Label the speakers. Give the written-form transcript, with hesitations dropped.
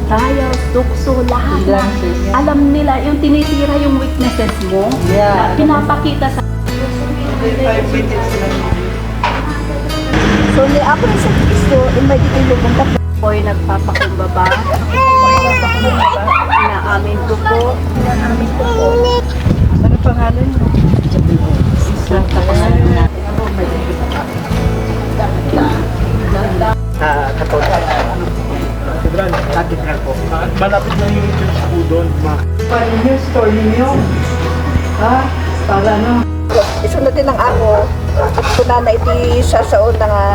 Speaker 1: trials, tukso, lahat na. Alam nila, yung tinitira yung weaknesses mo, na pinapakita sa...
Speaker 2: So, ni ako sa Kristo, may itulong ka.
Speaker 1: Ako'y nagpapakumbaba. Inaamin ko po.
Speaker 2: Ano pangalan mo?
Speaker 1: Isang kapangalan natin.
Speaker 3: Katulad. Sobrang natin po. Malapit na yung church po doon.
Speaker 2: Paano yung store ninyo? Ha? Para ano? Isunod din ang ako. At kuna na iti sasaon na nga